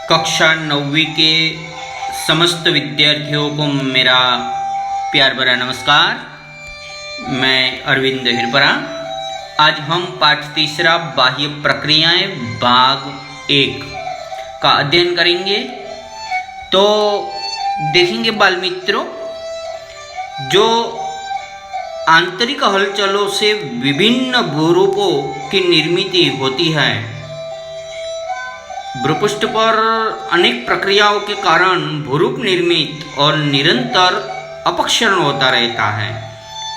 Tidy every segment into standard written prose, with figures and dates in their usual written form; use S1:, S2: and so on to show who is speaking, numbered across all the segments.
S1: कक्षा 9वीं के समस्त विद्यार्थियों को मेरा प्यार भरा नमस्कार। मैं अरविंद हिरपरा। आज हम पाठ तीसरा बाह्य प्रक्रियाएं भाग 1 का अध्ययन करेंगे। तो देखेंगे बाल मित्रों, जो आंतरिक हलचलों से विभिन्न भूरूपों की निर्मित होती है। भ्रूपृष्ठ पर अनेक प्रक्रियाओं के कारण भूरूप निर्मित और निरंतर अपक्षरण होता रहता है।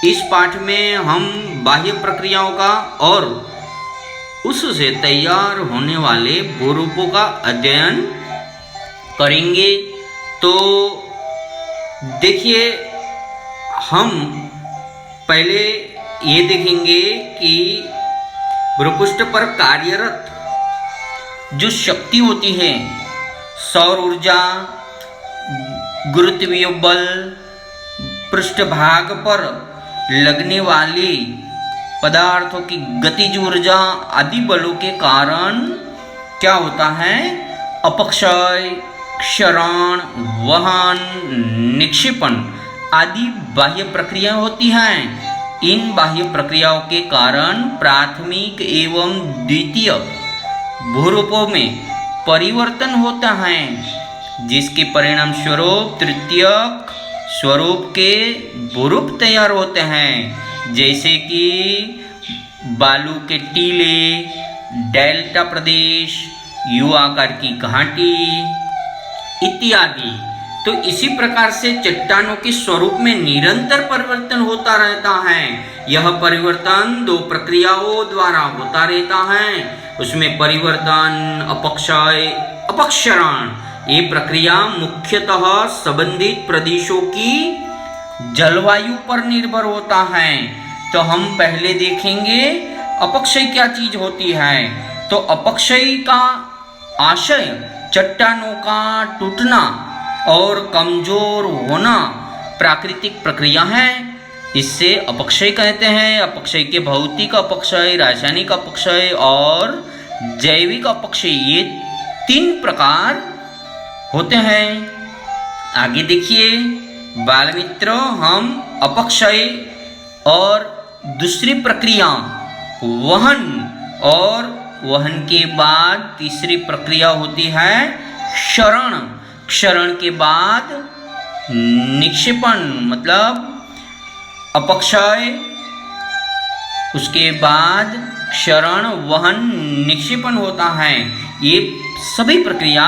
S1: इस पाठ में हम बाह्य प्रक्रियाओं का और उससे तैयार होने वाले भूरूपों का अध्ययन करेंगे। तो देखिए, हम पहले ये देखेंगे कि भ्रूपृष्ठ पर कार्यरत जो शक्ति होती है, सौर ऊर्जा, गुरुत्वीय बल, पृष्ठभाग पर लगने वाली पदार्थों की गतिज ऊर्जा आदि बलों के कारण क्या होता है, अपक्षय, क्षरण, वहन, निक्षेपण आदि बाह्य प्रक्रियाएं होती हैं। इन बाह्य प्रक्रियाओं के कारण प्राथमिक एवं द्वितीय भूरूपों में परिवर्तन होता है, जिसके परिणाम स्वरूप तृतीयक स्वरूप के भूरूप तैयार होते हैं, जैसे कि बालू के टीले, डेल्टा प्रदेश, यू आकार की घाटी इत्यादि। तो इसी प्रकार से चट्टानों के स्वरूप में निरंतर परिवर्तन होता रहता है। यह परिवर्तन दो प्रक्रियाओं द्वारा होता रहता है। उसमें परिवर्तन, अपक्षय, अपक्षरण, ये प्रक्रिया मुख्यतः संबंधित प्रदेशों की जलवायु पर निर्भर होता है। तो हम पहले देखेंगे अपक्षय क्या चीज होती है। तो अपक्षय का आशय चट्टानों का टूटना और कमजोर होना प्राकृतिक प्रक्रिया है। इससे अपक्षय कहते हैं। अपक्षय के भौतिक अपक्षय, रासायनिक अपक्षय और जैविक अपक्षय, ये 3 प्रकार होते हैं। आगे देखिए बाल मित्रों, हम अपक्षय और दूसरी प्रक्रिया वहन, और वहन के बाद तीसरी प्रक्रिया होती है क्षरण। क्षरण के बाद निक्षेपण, मतलब अपक्षय, उसके बाद क्षरण, वहन, निक्षेपण होता है। ये सभी प्रक्रिया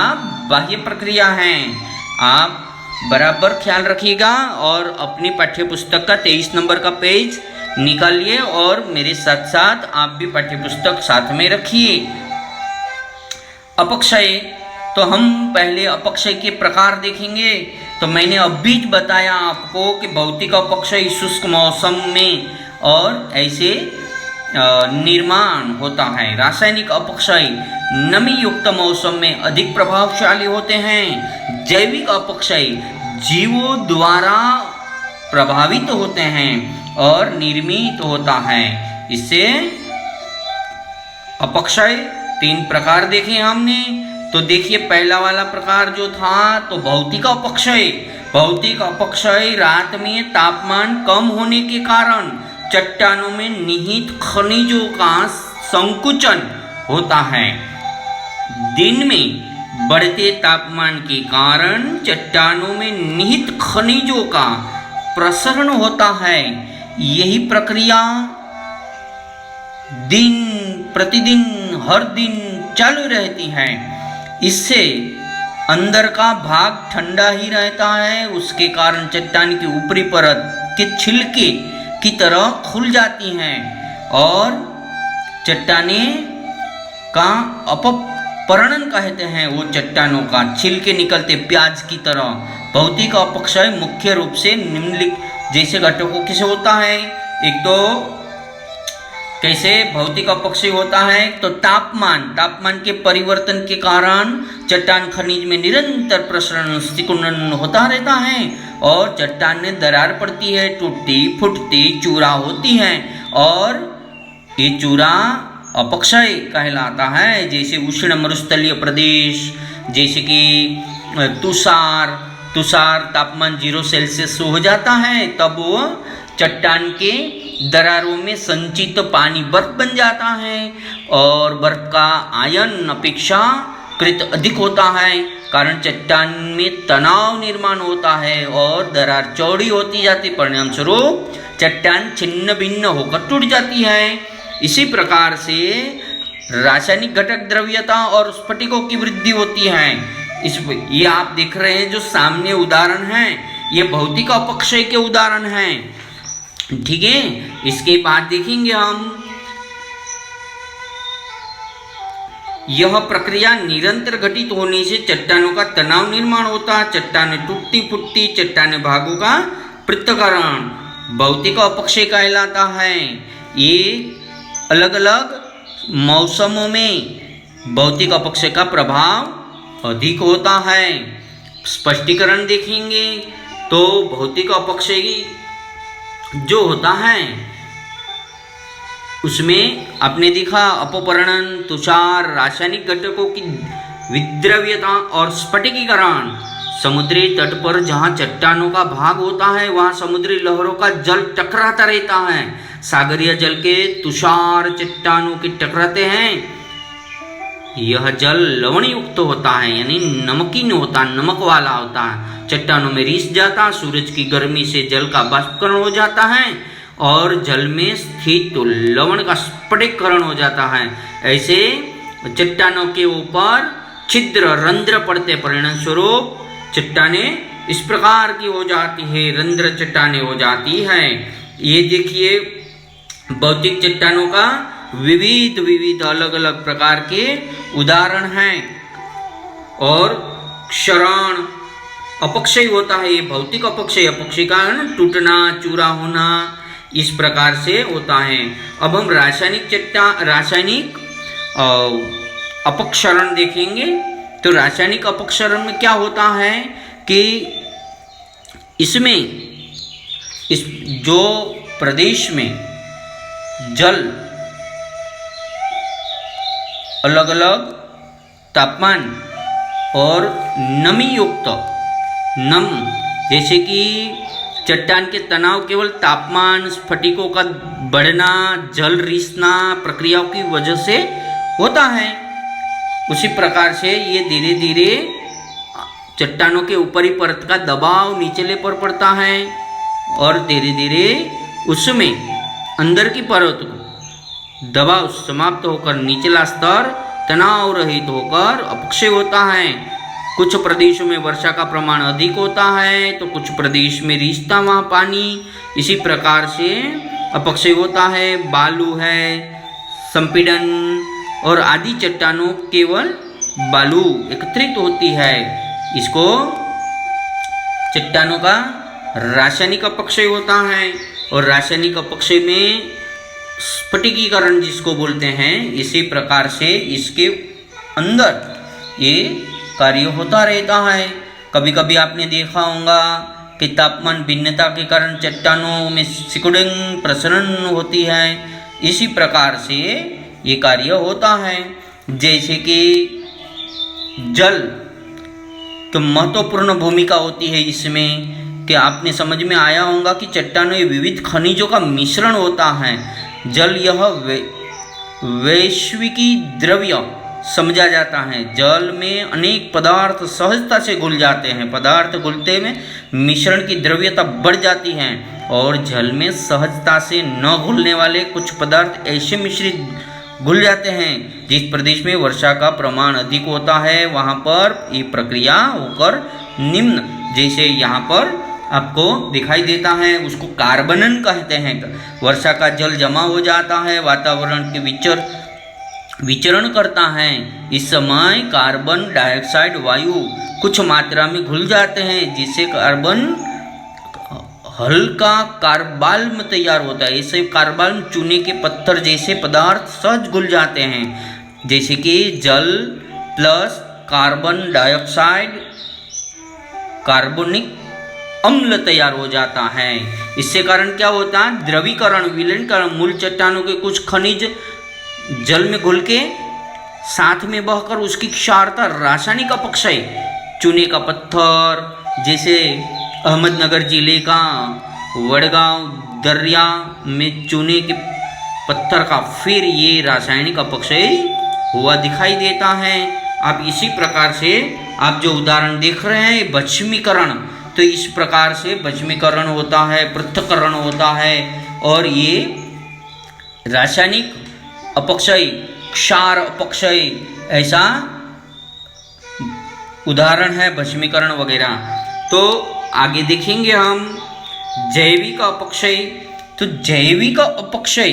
S1: बाह्य प्रक्रिया हैं। आप बराबर ख्याल रखिएगा और अपनी पाठ्य पुस्तक का 23 नंबर का पेज निकालिए और मेरे साथ साथ आप भी पाठ्य पुस्तक साथ में रखिए। अपक्षय, तो हम पहले अपक्षय के प्रकार देखेंगे। तो मैंने अभी बताया आपको कि भौतिक अपक्षय शुष्क मौसम में और ऐसे निर्माण होता है। रासायनिक अपक्षय नमी युक्त मौसम में अधिक प्रभावशाली होते हैं। जैविक अपक्षय जीवों द्वारा प्रभावित होते हैं और निर्मित होता है। इससे अपक्षय 3 प्रकार देखे हमने। तो देखिए, पहला वाला प्रकार जो था तो भौतिक अपक्षय। भौतिक अपक्षय रात में तापमान कम होने के कारण चट्टानों में निहित खनिजों का संकुचन होता है। दिन में बढ़ते तापमान के कारण चट्टानों में निहित खनिजों का प्रसरण होता है। यही प्रक्रिया दिन प्रतिदिन हर दिन चालू रहती है। इससे अंदर का भाग ठंडा ही रहता है। उसके कारण चट्टान की ऊपरी परत के छिलके की तरह खुल जाती हैं और चट्टाने का अपरणन कहते हैं। वो चट्टानों का छिलके निकलते प्याज की तरह। भौतिक अपक्षय मुख्य रूप से निम्नलिखित जैसे घटकों से होता है। एक तो कैसे भौतिक अपक्षय होता है, तो तापमान के परिवर्तन के कारण चट्टान खनिज में निरंतर प्रसरण सिकुड़न होता रहता है और चट्टान में दरार पड़ती है, टूटती फूटती चूरा होती है और ये चूरा अपक्षय कहलाता है। जैसे उष्ण मरुस्थलीय प्रदेश जैसे कि तुषार तापमान 0 सेल्सियस हो जाता है, तब वो चट्टान के दरारों में संचित पानी बर्फ बन जाता है और बर्फ का आयन अपेक्षाकृत अधिक होता है, कारण चट्टान में तनाव निर्माण होता है और दरार चौड़ी होती जाती, परिणाम स्वरूप चट्टान छिन्न भिन्न होकर टूट जाती है। इसी प्रकार से रासायनिक घटक द्रव्यता और स्फटिकों की वृद्धि होती है। ये आप देख रहे हैं जो सामने उदाहरण हैं, ये भौतिक अपक्षय के उदाहरण हैं, ठीक है। इसके बाद देखेंगे हम, यह प्रक्रिया निरंतर घटित होने से चट्टानों का तनाव निर्माण होता है, चट्टानें टूटती फूटती, चट्टानें भागों का पृथक्करण भौतिक अपक्षय कहलाता है। ये अलग अलग मौसमों में भौतिक अपक्षय का प्रभाव अधिक होता है। स्पष्टीकरण देखेंगे तो भौतिक अपक्षय जो होता है उसमें आपने देखा अपवर्णन, तुषार, रासायनिक घटकों की विद्रव्यता और स्फटिकीकरण। समुद्री तट पर जहाँ चट्टानों का भाग होता है वहाँ समुद्री लहरों का जल टकराता रहता है। सागरीय जल के तुषार चट्टानों के टकराते हैं, यह जल लवण युक्त होता है, यानी नमकीन होता है, नमक वाला होता है। चट्टानों में रिस जाता, सूरज की गर्मी से जल का बाष्पीकरण हो जाता है और जल में स्थित लवण का स्फटिकीकरण हो जाता है। ऐसे चट्टानों के ऊपर छिद्र रंध्र पड़ते, परिणाम स्वरूप चट्टानें इस प्रकार की हो जाती है, रंध्र चट्टानें हो जाती है। ये देखिए भौतिक चट्टानों का विविध अलग अलग प्रकार के उदाहरण हैं। और क्षरण अपक्षय होता है, ये भौतिक अपक्षय, अपक्षय का टूटना, चूरा होना, इस प्रकार से होता है। अब हम रासायनिक अपक्षरण देखेंगे। तो रासायनिक अपक्षरण में क्या होता है कि इसमें इस जो प्रदेश में जल अलग अलग तापमान और नमी युक्त जैसे कि चट्टान के तनाव केवल तापमान, स्फटिकों का बढ़ना, जल रिसना प्रक्रियाओं की वजह से होता है। उसी प्रकार से ये धीरे धीरे चट्टानों के ऊपरी परत का दबाव निचले पर पड़ता है और धीरे धीरे उसमें अंदर की परत को दबाव समाप्त होकर निचला स्तर तनाव रहित होकर अपक्षय होता है। कुछ प्रदेशों में वर्षा का प्रमाण अधिक होता है तो कुछ प्रदेश में रिसता वहाँ पानी, इसी प्रकार से अपक्षय होता है। बालू है, संपीड़न और आदि चट्टानों केवल बालू एकत्रित होती है, इसको चट्टानों का रासायनिक अपक्षय होता है। और रासायनिक अपक्षय में स्फटिकीकरण जिसको बोलते हैं, इसी प्रकार से इसके अंदर ये कार्य होता रहता है। कभी कभी आपने देखा होगा कि तापमान भिन्नता के कारण चट्टानों में सिकुड़न प्रसरण होती है, इसी प्रकार से ये कार्य होता है। जैसे कि जल तो महत्वपूर्ण भूमिका होती है इसमें, कि आपने समझ में आया होगा कि चट्टानों में विविध खनिजों का मिश्रण होता है। जल यह वैश्विकी द्रव्य समझा जाता है। जल में अनेक पदार्थ सहजता से घुल जाते हैं, पदार्थ घुलते में मिश्रण की द्रव्यता बढ़ जाती है और जल में सहजता से न घुलने वाले कुछ पदार्थ ऐसे मिश्रित घुल जाते हैं। जिस प्रदेश में वर्षा का प्रमाण अधिक होता है वहाँ पर ये प्रक्रिया होकर निम्न, जैसे यहाँ पर आपको दिखाई देता है, उसको कार्बनन कहते हैं। वर्षा का जल जमा हो जाता है, वातावरण के विचरण करता है। इस समय कार्बन डाइऑक्साइड वायु कुछ मात्रा में घुल जाते हैं, जिससे कार्बन हल्का कार्बाल्म तैयार होता है। इससे कार्बाल्म चूने के पत्थर जैसे पदार्थ सहज घुल जाते हैं, जैसे कि जल प्लस कार्बन डाइऑक्साइड कार्बोनिक अम्ल तैयार हो जाता है। इससे कारण क्या होता है, द्रवीकरण, विलीनीकरण। मूल चट्टानों के कुछ खनिज जल में घुल के साथ में बहकर उसकी क्षारता रासायनिक अपक्षय, चूने का पत्थर जैसे अहमदनगर जिले का वडगांव दर्या में चूने के पत्थर का फिर ये रासायनिक अपक्षय हुआ दिखाई देता है। अब इसी प्रकार से आप जो उदाहरण देख रहे हैं भस्मीकरण, तो इस प्रकार से भस्मीकरण होता है, पृथक्करण होता है, और ये रासायनिक अपक्षय, क्षार अपक्षय, ऐसा उदाहरण है भस्मीकरण वगैरह। तो आगे देखेंगे हम जैविक अपक्षय। तो जैविक अपक्षय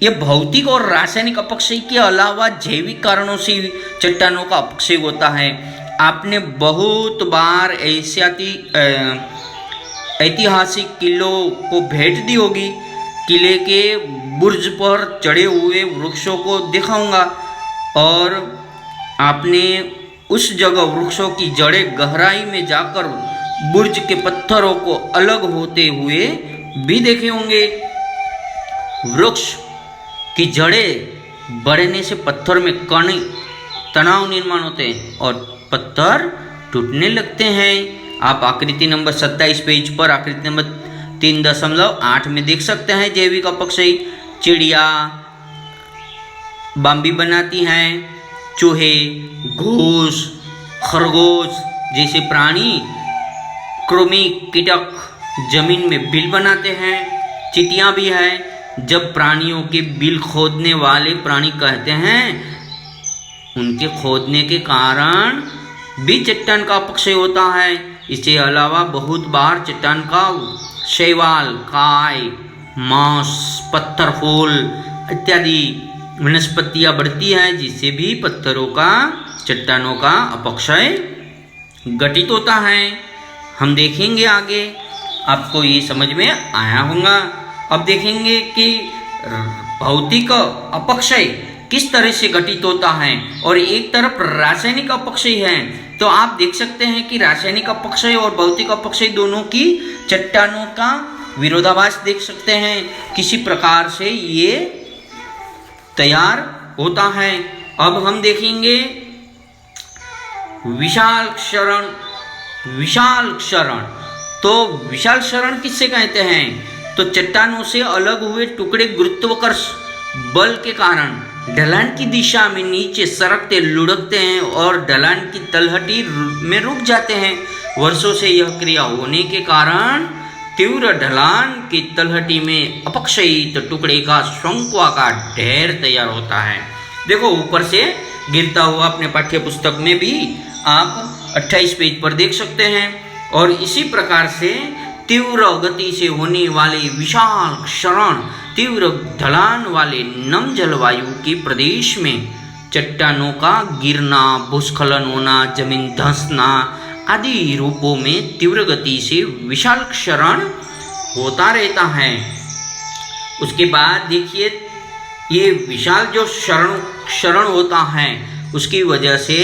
S1: ये भौतिक और रासायनिक अपक्षय के अलावा जैविक कारणों से चट्टानों का अपक्षय होता है। आपने बहुत बार ऐतिहासिक किलों को भेंट दी होगी। किले के बुर्ज पर चढ़े हुए वृक्षों को दिखाऊंगा, और आपने उस जगह वृक्षों की जड़ें गहराई में जाकर बुर्ज के पत्थरों को अलग होते हुए भी देखे होंगे। वृक्ष की जड़ें बढ़ने से पत्थर में कण तनाव निर्माण होते हैं और पत्थर टूटने लगते हैं। आप आकृति नंबर 27 पेज पर आकृति नंबर 3.8 में देख सकते हैं जैविक अपक्षय। चिड़िया बाम्बी बनाती हैं, चूहे, घूस, खरगोश जैसे प्राणी, कृमि कीटक जमीन में बिल बनाते हैं। चींटियां भी हैं। जब प्राणियों के बिल खोदने वाले प्राणी कहते हैं, उनके खोदने के कारण भी चट्टान का अपक्षय होता है। इसके अलावा बहुत बार चट्टान का शैवाल, काय, मांस, पत्थर फूल इत्यादि वनस्पतियां बढ़ती हैं, जिससे भी पत्थरों का, चट्टानों का अपक्षय घटित होता है। हम देखेंगे आगे, आपको ये समझ में आया होगा। अब देखेंगे कि भौतिक अपक्षय किस तरह से घटित होता है, और एक तरफ रासायनिक अपक्षय है। तो आप देख सकते हैं कि रासायनिक अपक्षय और भौतिक अपक्षय दोनों की चट्टानों का विरोधाभास देख सकते हैं, किसी प्रकार से ये तैयार होता है। अब हम देखेंगे विशाल क्षरण। विशाल क्षरण, तो विशाल क्षरण किससे कहते हैं? तो चट्टानों से अलग हुए टुकड़े गुरुत्वाकर्ष बल के कारण ढलान की दिशा में नीचे सरकते लुढ़कते हैं और ढलान की तलहटी में रुक जाते हैं। वर्षों से यह क्रिया होने के कारण तीव्र ढलान की तलहटी में अपक्षयित टुकड़े का शंक्वाकार ढेर तैयार होता है। देखो ऊपर से गिरता हुआ अपने पाठ्य पुस्तक में भी आप 28 पेज पर देख सकते हैं। और इसी प्रकार से तीव्र गति से होने वाले विशाल क्षरण, तीव्र ढलान वाले नम जलवायु के प्रदेश में चट्टानों का गिरना, भूस्खलन होना, जमीन धंसना आदि रूपों में तीव्र गति से विशाल क्षरण होता रहता है। उसके बाद देखिए, ये विशाल जो क्षरण होता है, उसकी वजह से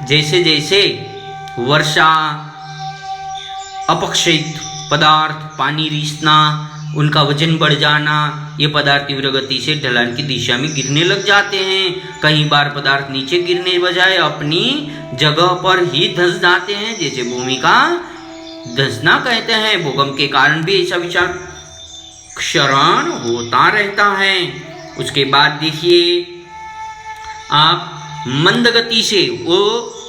S1: जैसे जैसे वर्षा, अपक्षयित पदार्थ, पानी रिसना, उनका वजन बढ़ जाना, ये पदार्थ तीव्र गति से ढलान की दिशा में गिरने लग जाते हैं। कई बार पदार्थ नीचे गिरने बजाय अपनी जगह पर ही धंस जाते हैं, जैसे भूमि का धंसना कहते हैं। भूकंप के कारण भी ऐसा विशाल क्षरण होता रहता है। उसके बाद देखिए आप, मंद गति से, वो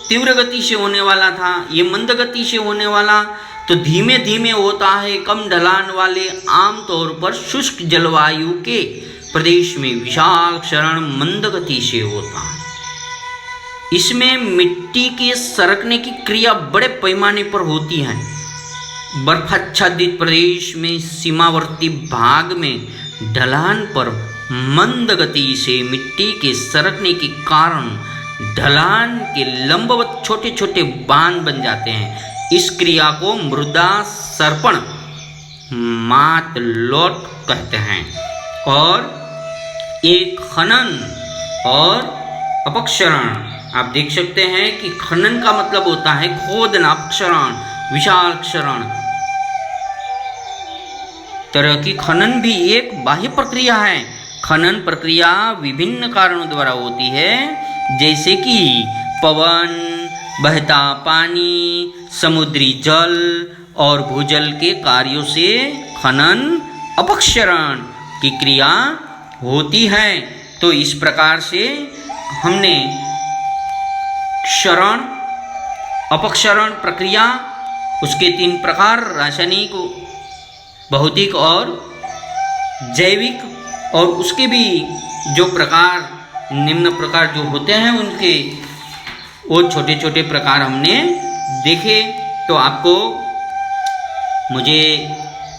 S1: तीव्र गति से होने वाला था, ये मंद गति से होने वाला तो धीमे धीमे होता है। कम ढलान वाले आमतौर पर शुष्क जलवायु के प्रदेश में विशाल क्षरण मंद गति से होता है। इसमें मिट्टी के सरकने की क्रिया बड़े पैमाने पर होती है। बर्फाच्छादित प्रदेश में सीमावर्ती भाग में ढलान पर मंद गति से मिट्टी के सरकने के कारण ढलान के लंबवत छोटे छोटे बांध बन जाते हैं। इस क्रिया को मृदा सर्पण, मात लोट कहते हैं। और एक खनन और अपक्षरण, आप देख सकते हैं कि खनन का मतलब होता है खोदना, अपक्षरण विशाल क्षरण तरह की खनन भी एक बाह्य प्रक्रिया है। खनन प्रक्रिया विभिन्न कारणों द्वारा होती है, जैसे कि पवन, बहता पानी, समुद्री जल और भूजल के कार्यों से खनन अपक्षरण की क्रिया होती है। तो इस प्रकार से हमने क्षरण, अपक्षरण प्रक्रिया, उसके 3 प्रकार, रासायनिक, भौतिक और जैविक, और उसके भी जो प्रकार, निम्न प्रकार जो होते हैं उनके वो छोटे छोटे प्रकार हमने देखे। तो आपको, मुझे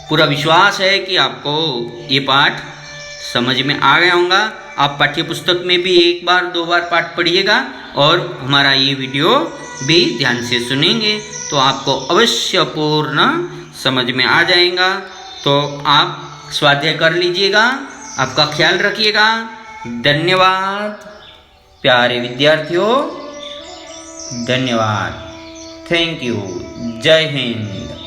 S1: पूरा विश्वास है कि आपको ये पाठ समझ में आ गया होगा। आप पाठ्य पुस्तक में भी 1 बार 2 बार पाठ पढ़िएगा और हमारा ये वीडियो भी ध्यान से सुनेंगे तो आपको अवश्य पूर्ण समझ में आ जाएगा। तो आप स्वाध्याय कर लीजिएगा, आपका ख्याल रखिएगा। धन्यवाद प्यारे विद्यार्थियों, धन्यवाद, थैंक यू, जय हिंद।